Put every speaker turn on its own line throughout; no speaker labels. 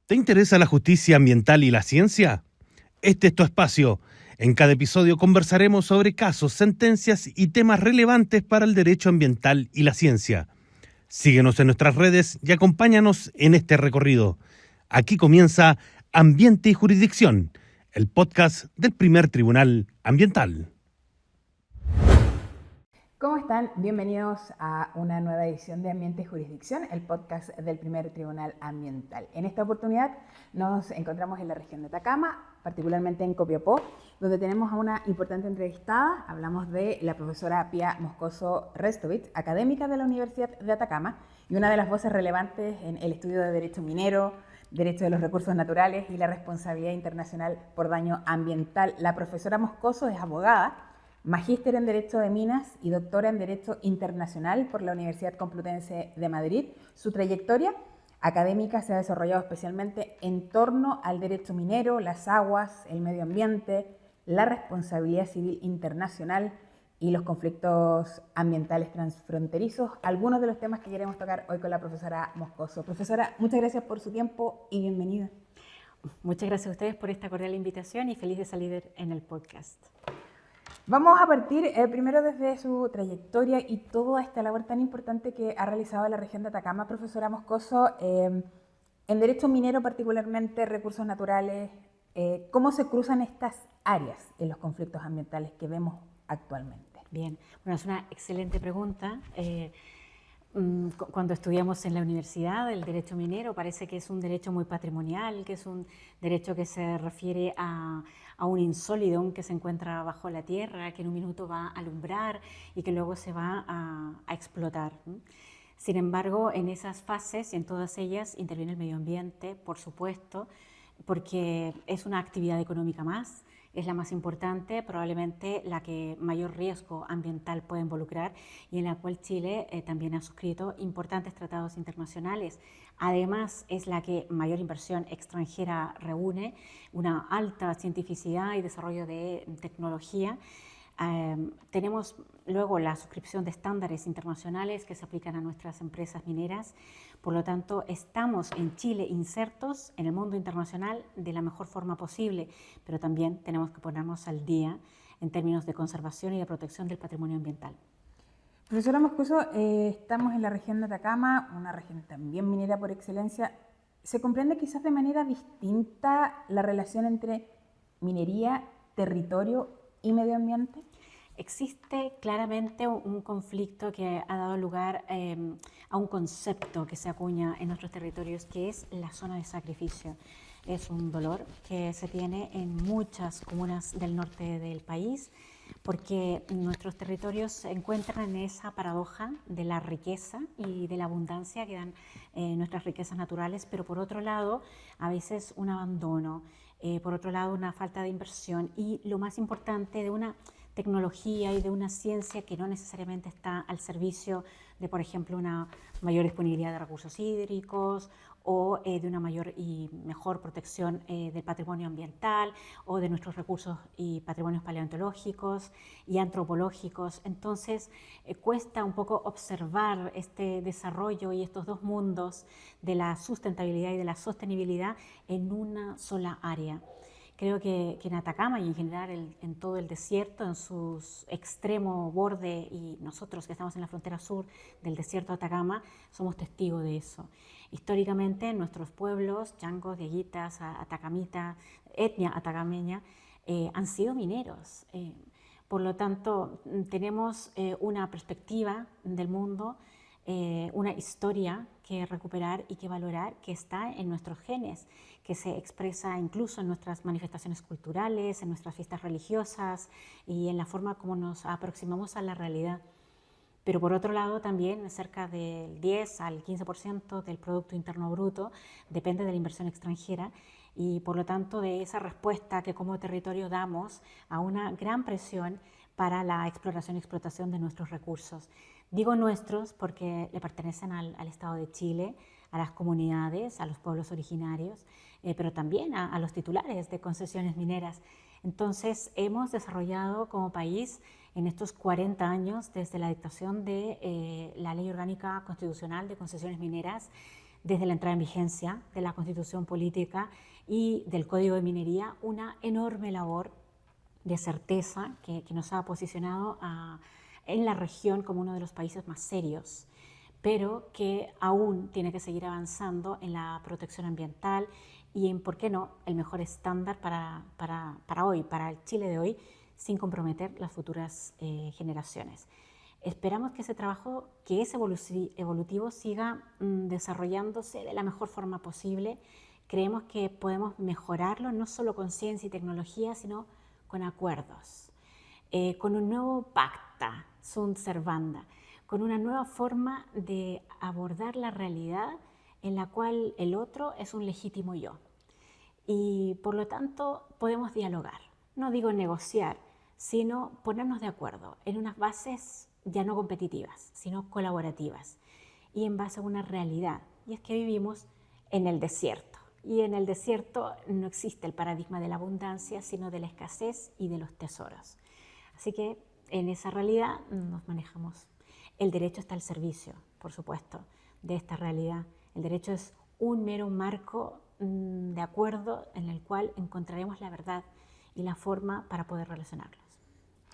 ¿Te interesa la justicia ambiental y la ciencia? Este es tu espacio. En cada episodio conversaremos sobre casos, sentencias y temas relevantes para el derecho ambiental y la ciencia. Síguenos en nuestras redes y acompáñanos en este recorrido. Aquí comienza Ambiente y Jurisdicción, el podcast del Primer Tribunal Ambiental.
¿Cómo están? Bienvenidos a una nueva edición de Ambiente y Jurisdicción, el podcast del Primer Tribunal Ambiental. En esta oportunidad nos encontramos en la región de Atacama, particularmente en Copiapó, donde tenemos a una importante entrevistada. Hablamos de la profesora Pía Moscoso Restovich, académica de la Universidad de Atacama y una de las voces relevantes en el estudio de derecho minero, derecho de los recursos naturales y la responsabilidad internacional por daño ambiental. La profesora Moscoso es abogada, magíster en Derecho de Minas y doctora en Derecho Internacional por la Universidad Complutense de Madrid. Su trayectoria académica se ha desarrollado especialmente en torno al derecho minero, las aguas, el medio ambiente, la responsabilidad civil internacional y los conflictos ambientales transfronterizos, algunos de los temas que queremos tocar hoy con la profesora Moscoso. Profesora, muchas gracias por su tiempo y bienvenida.
Muchas gracias a ustedes por esta cordial invitación y feliz de salir en el podcast.
Vamos a partir primero desde su trayectoria y toda esta labor tan importante que ha realizado la región de Atacama, profesora Moscoso, en derecho minero particularmente, recursos naturales. ¿Cómo se cruzan estas áreas en los conflictos ambientales que vemos actualmente?
Bien, bueno, es una excelente pregunta. Cuando estudiamos en la universidad el derecho minero parece que es un derecho muy patrimonial, que es un derecho que se refiere a un insólido que se encuentra bajo la tierra, que en un minuto va a alumbrar y que luego se va a explotar. Sin embargo, en esas fases y en todas ellas interviene el medio ambiente, por supuesto, porque es una actividad económica más. Es la más importante, probablemente la que mayor riesgo ambiental puede involucrar y en la cual Chile también ha suscrito importantes tratados internacionales. Además, es la que mayor inversión extranjera reúne, una alta cientificidad y desarrollo de tecnología. Tenemos luego la suscripción de estándares internacionales que se aplican a nuestras empresas mineras. Por lo tanto, estamos en Chile insertos en el mundo internacional de la mejor forma posible, pero también tenemos que ponernos al día en términos de conservación y de protección del patrimonio ambiental.
Profesora Moscoso, estamos en la región de Atacama, una región también minera por excelencia. ¿Se comprende quizás de manera distinta la relación entre minería, territorio y medio ambiente?
Existe claramente un conflicto que ha dado lugar a un concepto que se acuña en nuestros territorios, que es la zona de sacrificio. Es un dolor que se tiene en muchas comunas del norte del país, porque nuestros territorios se encuentran en esa paradoja de la riqueza y de la abundancia que dan nuestras riquezas naturales, pero por otro lado, a veces un abandono, por otro lado, una falta de inversión y, lo más importante, de una tecnología y de una ciencia que no necesariamente está al servicio de, por ejemplo, una mayor disponibilidad de recursos hídricos o de una mayor y mejor protección del patrimonio ambiental o de nuestros recursos y patrimonios paleontológicos y antropológicos. Entonces, cuesta un poco observar este desarrollo y estos dos mundos de la sustentabilidad y de la sostenibilidad en una sola área. Creo que en Atacama y en general en todo el desierto, en su extremo borde, y nosotros que estamos en la frontera sur del desierto de Atacama, somos testigos de eso. Históricamente nuestros pueblos, changos, dieguitas, atacamitas, etnia atacameña, han sido mineros. Por lo tanto, tenemos una perspectiva del mundo, una historia que recuperar y que valorar, que está en nuestros genes, que se expresa incluso en nuestras manifestaciones culturales, en nuestras fiestas religiosas y en la forma como nos aproximamos a la realidad. Pero por otro lado también cerca del 10 al 15% del Producto Interno Bruto depende de la inversión extranjera y por lo tanto de esa respuesta que como territorio damos a una gran presión para la exploración y explotación de nuestros recursos. Digo nuestros porque le pertenecen al Estado de Chile, a las comunidades, a los pueblos originarios, pero también a los titulares de concesiones mineras. Entonces hemos desarrollado como país en estos 40 años desde la dictación de la Ley Orgánica Constitucional de Concesiones Mineras desde la entrada en vigencia de la Constitución Política y del Código de Minería, una enorme labor de certeza que nos ha posicionado en la región como uno de los países más serios, pero que aún tiene que seguir avanzando en la protección ambiental y en, ¿por qué no?, el mejor estándar para hoy, para el Chile de hoy, sin comprometer las futuras generaciones. Esperamos que ese trabajo, que es evolutivo, siga desarrollándose de la mejor forma posible. Creemos que podemos mejorarlo no solo con ciencia y tecnología, sino con acuerdos, con un nuevo pacta sunt servanda, con una nueva forma de abordar la realidad en la cual el otro es un legítimo yo. Y por lo tanto podemos dialogar, no digo negociar, sino ponernos de acuerdo en unas bases ya no competitivas, sino colaborativas y en base a una realidad. Y es que vivimos en el desierto. Y en el desierto no existe el paradigma de la abundancia, sino de la escasez y de los tesoros. Así que en esa realidad nos manejamos. El derecho está al servicio, por supuesto, de esta realidad. El derecho es un mero marco de acuerdo en el cual encontraremos la verdad y la forma para poder relacionarlos.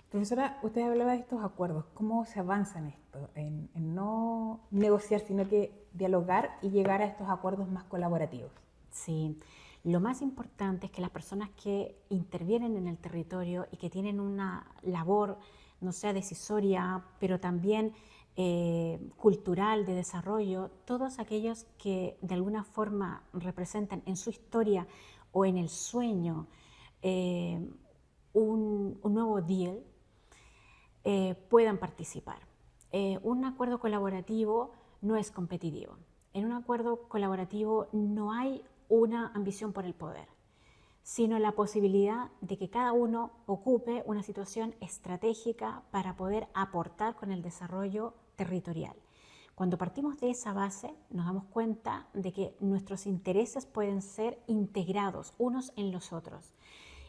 Profesora, usted hablaba de estos acuerdos. ¿Cómo se avanza en esto? En no negociar, sino que dialogar y llegar a estos acuerdos más colaborativos.
Sí, lo más importante es que las personas que intervienen en el territorio y que tienen una labor, no sea decisoria, pero también cultural, de desarrollo, todos aquellos que de alguna forma representan en su historia o en el sueño un nuevo deal, puedan participar. Un acuerdo colaborativo no es competitivo. En un acuerdo colaborativo no hay una ambición por el poder, sino la posibilidad de que cada uno ocupe una situación estratégica para poder aportar con el desarrollo territorial. Cuando partimos de esa base, nos damos cuenta de que nuestros intereses pueden ser integrados unos en los otros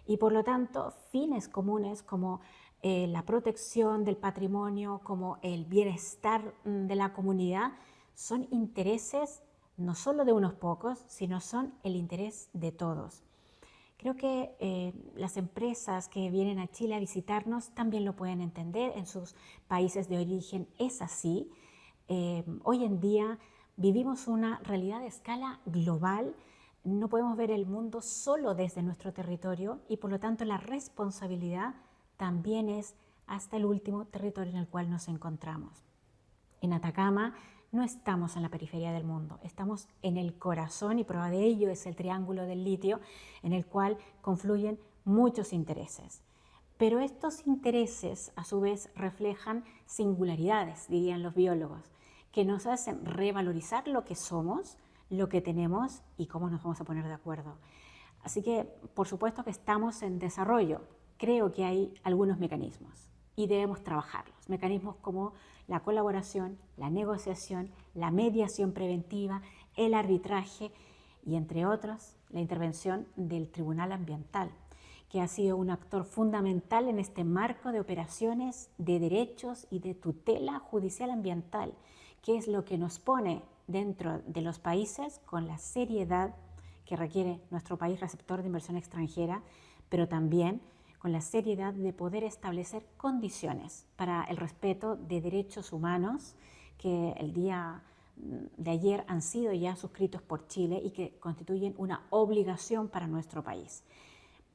y por lo tanto fines comunes como la protección del patrimonio, como el bienestar de la comunidad, son intereses no solo de unos pocos, sino son el interés de todos. Creo que las empresas que vienen a Chile a visitarnos también lo pueden entender, en sus países de origen es así. Hoy en día vivimos una realidad de escala global, no podemos ver el mundo solo desde nuestro territorio y por lo tanto la responsabilidad también es hasta el último territorio en el cual nos encontramos. En Atacama no estamos en la periferia del mundo, estamos en el corazón y prueba de ello es el Triángulo del Litio en el cual confluyen muchos intereses. Pero estos intereses a su vez reflejan singularidades, dirían los biólogos, que nos hacen revalorizar lo que somos, lo que tenemos y cómo nos vamos a poner de acuerdo. Así que por supuesto que estamos en desarrollo. Creo que hay algunos mecanismos y debemos trabajarlos. Mecanismos como la colaboración, la negociación, la mediación preventiva, el arbitraje y, entre otros, la intervención del Tribunal Ambiental, que ha sido un actor fundamental en este marco de operaciones de derechos y de tutela judicial ambiental, que es lo que nos pone dentro de los países con la seriedad que requiere nuestro país receptor de inversión extranjera, pero también con la seriedad de poder establecer condiciones para el respeto de derechos humanos que el día de ayer han sido ya suscritos por Chile y que constituyen una obligación para nuestro país.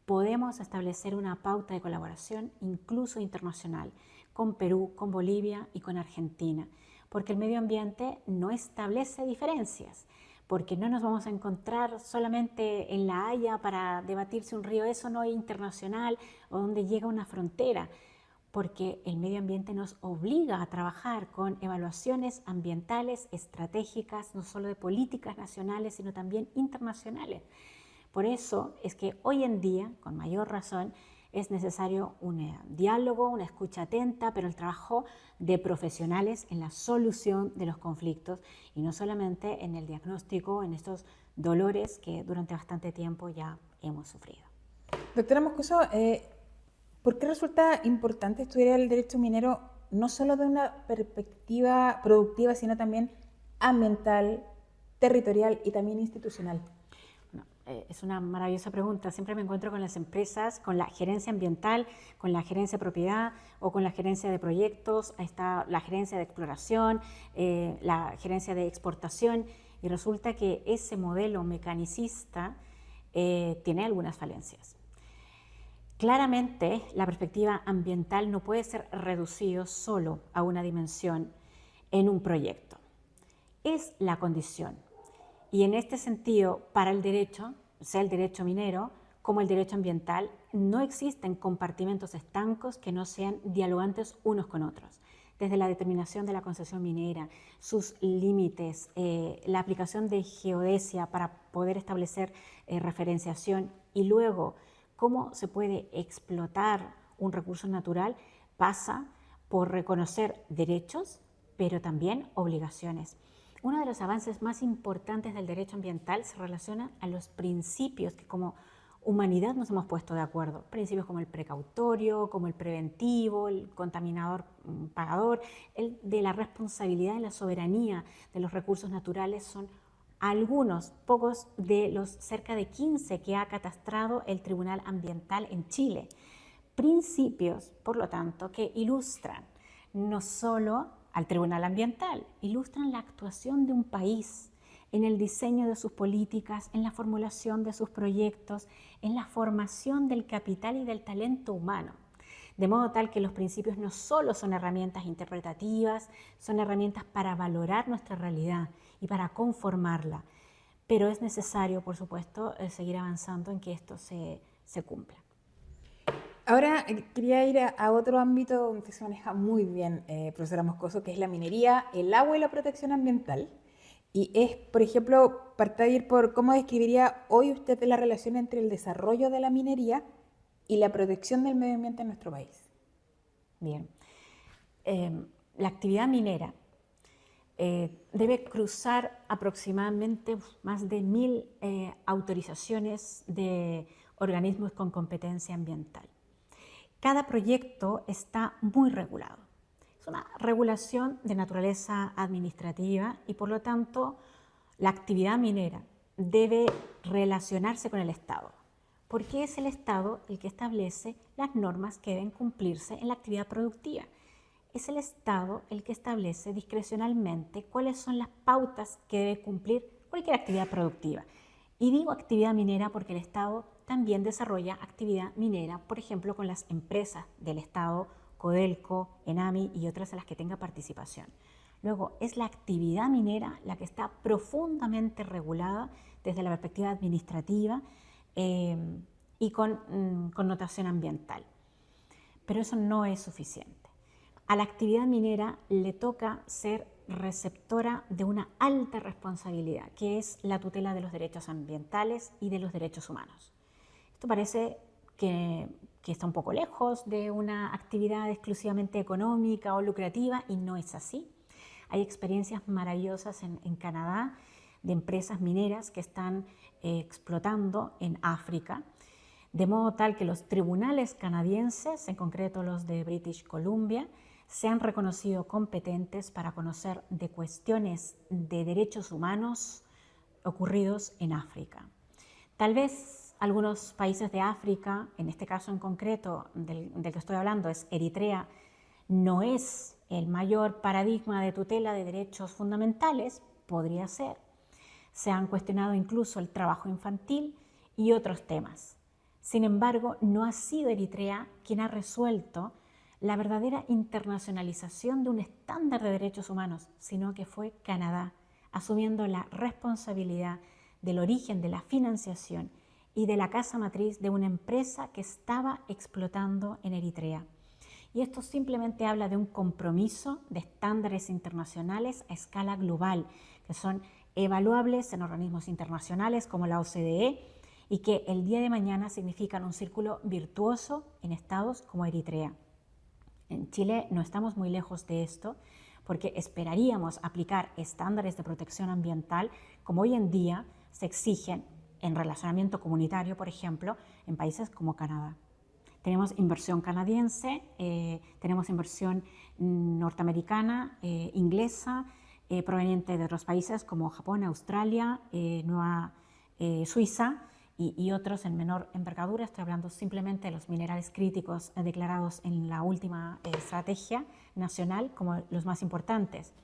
Podemos establecer una pauta de colaboración incluso internacional con Perú, con Bolivia y con Argentina, porque el medio ambiente no establece diferencias, porque no nos vamos a encontrar solamente en La Haya para debatir si un río es o no internacional o donde llega una frontera, porque el medio ambiente nos obliga a trabajar con evaluaciones ambientales estratégicas, no solo de políticas nacionales, sino también internacionales. Por eso es que hoy en día, con mayor razón, es necesario un diálogo, una escucha atenta, pero el trabajo de profesionales en la solución de los conflictos y no solamente en el diagnóstico, en estos dolores que durante bastante tiempo ya hemos sufrido.
Doctora Moscoso, ¿por qué resulta importante estudiar el derecho minero no solo de una perspectiva productiva, sino también ambiental, territorial y también institucional?
Bueno, es una maravillosa pregunta. Siempre me encuentro con las empresas, con la gerencia ambiental, con la gerencia de propiedad o con la gerencia de proyectos. Ahí está la gerencia de exploración, la gerencia de exportación, y resulta que ese modelo mecanicista tiene algunas falencias. Claramente, la perspectiva ambiental no puede ser reducido solo a una dimensión en un proyecto. Es la condición. Y en este sentido, para el derecho, sea el derecho minero como el derecho ambiental, no existen compartimentos estancos que no sean dialogantes unos con otros. Desde la determinación de la concesión minera, sus límites, la aplicación de geodesia para poder establecer referenciación, y luego cómo se puede explotar un recurso natural, pasa por reconocer derechos, pero también obligaciones. Uno de los avances más importantes del derecho ambiental se relaciona a los principios que como humanidad nos hemos puesto de acuerdo. Principios como el precautorio, como el preventivo, el contaminador pagador, el de la responsabilidad y la soberanía de los recursos naturales son algunos, pocos de los cerca de 15 que ha catastrado el Tribunal Ambiental en Chile. Principios, por lo tanto, que ilustran no solo al Tribunal Ambiental, ilustran la actuación de un país en el diseño de sus políticas, en la formulación de sus proyectos, en la formación del capital y del talento humano. De modo tal que los principios no solo son herramientas interpretativas, son herramientas para valorar nuestra realidad y para conformarla, pero es necesario, por supuesto, seguir avanzando en que esto se cumpla.
Ahora quería ir a otro ámbito donde se maneja muy bien, profesora Moscoso, que es la minería, el agua y la protección ambiental. Y es, por ejemplo, partir por cómo describiría hoy usted la relación entre el desarrollo de la minería y la protección del medio ambiente en nuestro país.
Bien. La actividad minera debe cruzar aproximadamente más de 1000 autorizaciones de organismos con competencia ambiental. Cada proyecto está muy regulado. Es una regulación de naturaleza administrativa y por lo tanto la actividad minera debe relacionarse con el Estado, porque es el Estado el que establece las normas que deben cumplirse en la actividad productiva. Es el Estado el que establece discrecionalmente cuáles son las pautas que debe cumplir cualquier actividad productiva. Y digo actividad minera porque el Estado también desarrolla actividad minera, por ejemplo, con las empresas del Estado, Codelco, Enami y otras a las que tenga participación. Luego, es la actividad minera la que está profundamente regulada desde la perspectiva administrativa y con connotación ambiental. Pero eso no es suficiente. A la actividad minera le toca ser receptora de una alta responsabilidad, que es la tutela de los derechos ambientales y de los derechos humanos. Esto parece que está un poco lejos de una actividad exclusivamente económica o lucrativa, y no es así. Hay experiencias maravillosas en Canadá de empresas mineras que están explotando en África, de modo tal que los tribunales canadienses, en concreto los de British Columbia, se han reconocido competentes para conocer de cuestiones de derechos humanos ocurridos en África. Tal vez algunos países de África, en este caso en concreto del que estoy hablando es Eritrea, no es el mayor paradigma de tutela de derechos fundamentales, podría ser. Se han cuestionado incluso el trabajo infantil y otros temas. Sin embargo, no ha sido Eritrea quien ha resuelto la verdadera internacionalización de un estándar de derechos humanos, sino que fue Canadá, asumiendo la responsabilidad del origen de la financiación y de la casa matriz de una empresa que estaba explotando en Eritrea. Y esto simplemente habla de un compromiso de estándares internacionales a escala global, que son evaluables en organismos internacionales como la OCDE y que el día de mañana significan un círculo virtuoso en estados como Eritrea. En Chile no estamos muy lejos de esto, porque esperaríamos aplicar estándares de protección ambiental como hoy en día se exigen en relacionamiento comunitario, por ejemplo, en países como Canadá. Tenemos inversión canadiense, tenemos inversión norteamericana, inglesa, provenientes de otros países como Japón, Australia, Suiza y otros en menor envergadura. Estoy hablando simplemente de los minerales críticos declarados en la última estrategia nacional como los más importantes.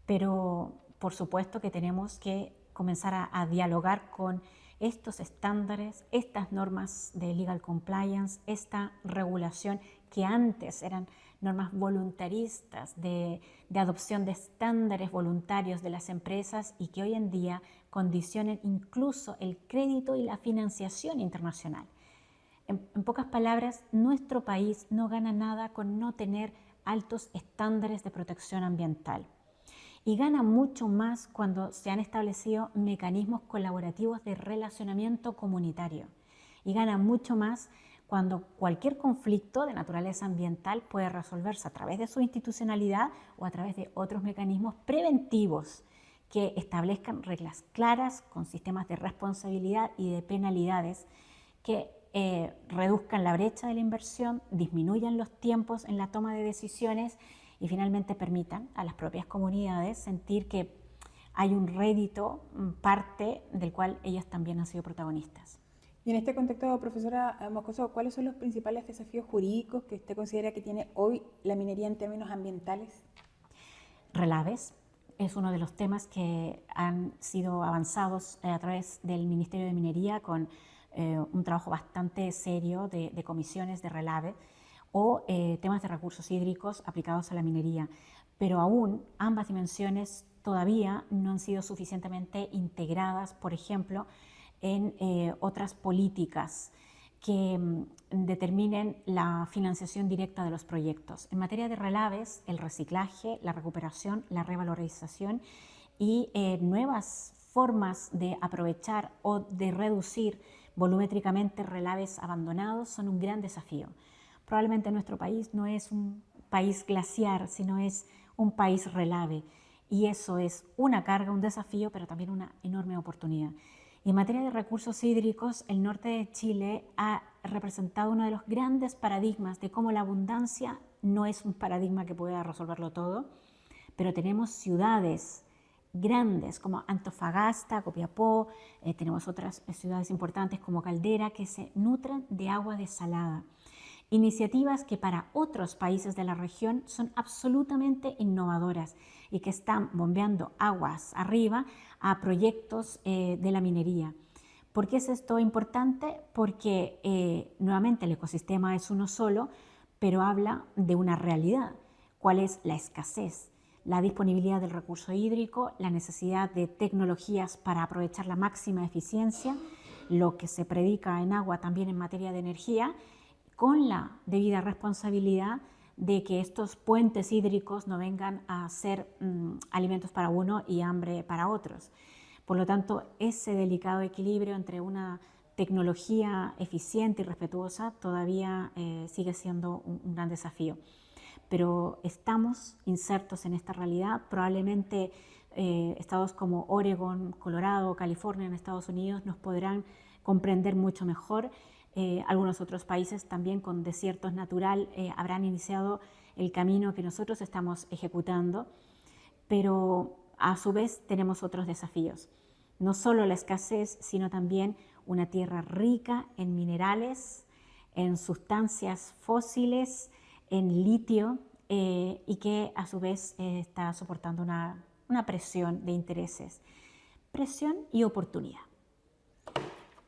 Pero por supuesto que tenemos que comenzar a dialogar con estos estándares, estas normas de legal compliance, esta regulación que antes eran normas voluntaristas de adopción de estándares voluntarios de las empresas y que hoy en día condicionan incluso el crédito y la financiación internacional. En pocas palabras, nuestro país no gana nada con no tener altos estándares de protección ambiental. Y gana mucho más cuando se han establecido mecanismos colaborativos de relacionamiento comunitario. Y gana mucho más cuando cualquier conflicto de naturaleza ambiental puede resolverse a través de su institucionalidad o a través de otros mecanismos preventivos que establezcan reglas claras con sistemas de responsabilidad y de penalidades que reduzcan la brecha de la inversión, disminuyan los tiempos en la toma de decisiones y finalmente permitan a las propias comunidades sentir que hay un rédito, parte del cual ellas también han sido protagonistas.
Y en este contexto, profesora Moscoso, ¿cuáles son los principales desafíos jurídicos que usted considera que tiene hoy la minería en términos ambientales?
Relaves es uno de los temas que han sido avanzados a través del Ministerio de Minería con un trabajo bastante serio de comisiones de relave o temas de recursos hídricos aplicados a la minería. Pero aún ambas dimensiones todavía no han sido suficientemente integradas, por ejemplo, en otras políticas que determinen la financiación directa de los proyectos. En materia de relaves, el reciclaje, la recuperación, la revalorización y nuevas formas de aprovechar o de reducir volumétricamente relaves abandonados son un gran desafío. Probablemente nuestro país no es un país glaciar, sino es un país relave. Y eso es una carga, un desafío, pero también una enorme oportunidad. Y en materia de recursos hídricos, el norte de Chile ha representado uno de los grandes paradigmas de cómo la abundancia no es un paradigma que pueda resolverlo todo, pero tenemos ciudades grandes como Antofagasta, Copiapó, tenemos otras ciudades importantes como Caldera que se nutren de agua desalada. Iniciativas que para otros países de la región son absolutamente innovadoras y que están bombeando aguas arriba a proyectos de la minería. ¿Por qué es esto importante? Porque nuevamente el ecosistema es uno solo, pero habla de una realidad. ¿Cuál es la escasez? La disponibilidad del recurso hídrico, la necesidad de tecnologías para aprovechar la máxima eficiencia, lo que se predica en agua también en materia de energía, con la debida responsabilidad de que estos puentes hídricos no vengan a ser alimentos para uno y hambre para otros. Por lo tanto, ese delicado equilibrio entre una tecnología eficiente y respetuosa todavía sigue siendo un gran desafío. Pero estamos insertos en esta realidad. Probablemente estados como Oregon, Colorado, California en Estados Unidos nos podrán comprender mucho mejor. Algunos otros países también con desiertos natural habrán iniciado el camino que nosotros estamos ejecutando, pero a su vez tenemos otros desafíos. No solo la escasez, sino también una tierra rica en minerales, en sustancias fósiles, en litio y que a su vez está soportando una presión de intereses. Presión y oportunidad.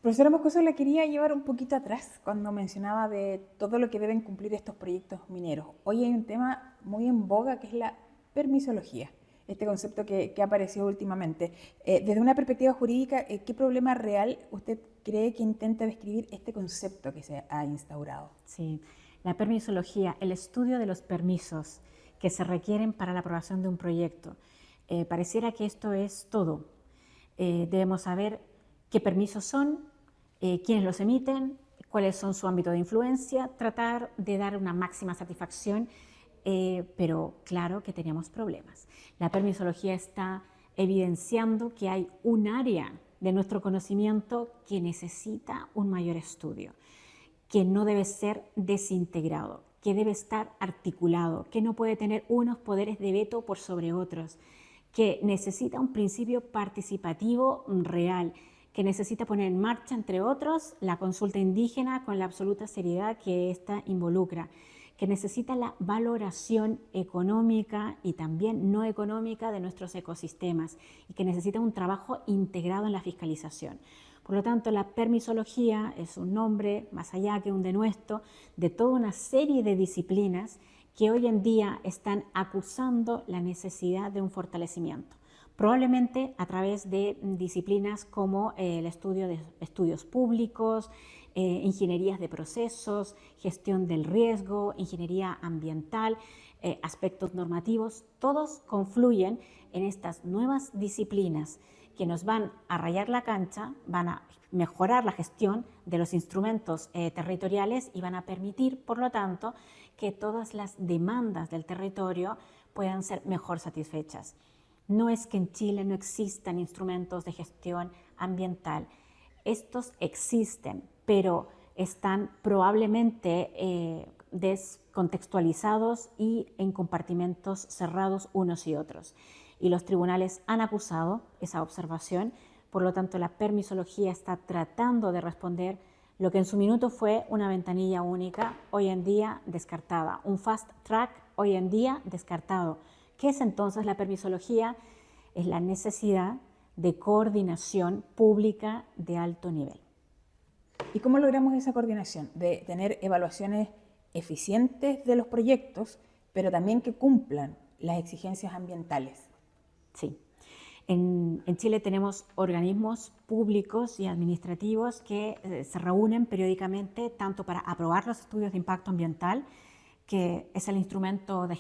Profesora Moscoso, la quería llevar un poquito atrás cuando mencionaba de todo lo que deben cumplir estos proyectos mineros. Hoy hay un tema muy en boga que es la permisología, este concepto que ha aparecido últimamente. Desde una perspectiva jurídica, ¿qué problema real usted cree que intenta describir este concepto que se ha instaurado?
Sí, la permisología, el estudio de los permisos que se requieren para la aprobación de un proyecto. Pareciera que esto es todo. Debemos saber qué permisos son, quiénes los emiten, cuáles son su ámbito de influencia, tratar de dar una máxima satisfacción, pero claro que tenemos problemas. La permisología está evidenciando que hay un área de nuestro conocimiento que necesita un mayor estudio, que no debe ser desintegrado, que debe estar articulado, que no puede tener unos poderes de veto por sobre otros, que necesita un principio participativo real, que necesita poner en marcha, entre otros, la consulta indígena con la absoluta seriedad que ésta involucra, que necesita la valoración económica y también no económica de nuestros ecosistemas y que necesita un trabajo integrado en la fiscalización. Por lo tanto, la permisología es un nombre, más allá que un denuesto, de toda una serie de disciplinas que hoy en día están acusando la necesidad de un fortalecimiento. Probablemente a través de disciplinas como el estudio de estudios públicos, ingenierías de procesos, gestión del riesgo, ingeniería ambiental, aspectos normativos, todos confluyen en estas nuevas disciplinas que nos van a rayar la cancha, van a mejorar la gestión de los instrumentos territoriales y van a permitir, por lo tanto, que todas las demandas del territorio puedan ser mejor satisfechas. No es que en Chile no existan instrumentos de gestión ambiental. Estos existen, pero están probablemente descontextualizados y en compartimentos cerrados unos y otros. Y los tribunales han acusado esa observación, por lo tanto la permisología está tratando de responder lo que en su minuto fue una ventanilla única, hoy en día descartada, un fast track hoy en día descartado. ¿Qué es entonces la permisología? Es la necesidad de coordinación pública de alto nivel.
¿Y cómo logramos esa coordinación? De tener evaluaciones eficientes de los proyectos, pero también que cumplan las exigencias ambientales.
Sí. En Chile tenemos organismos públicos y administrativos que se reúnen periódicamente tanto para aprobar los estudios de impacto ambiental, que es el instrumento de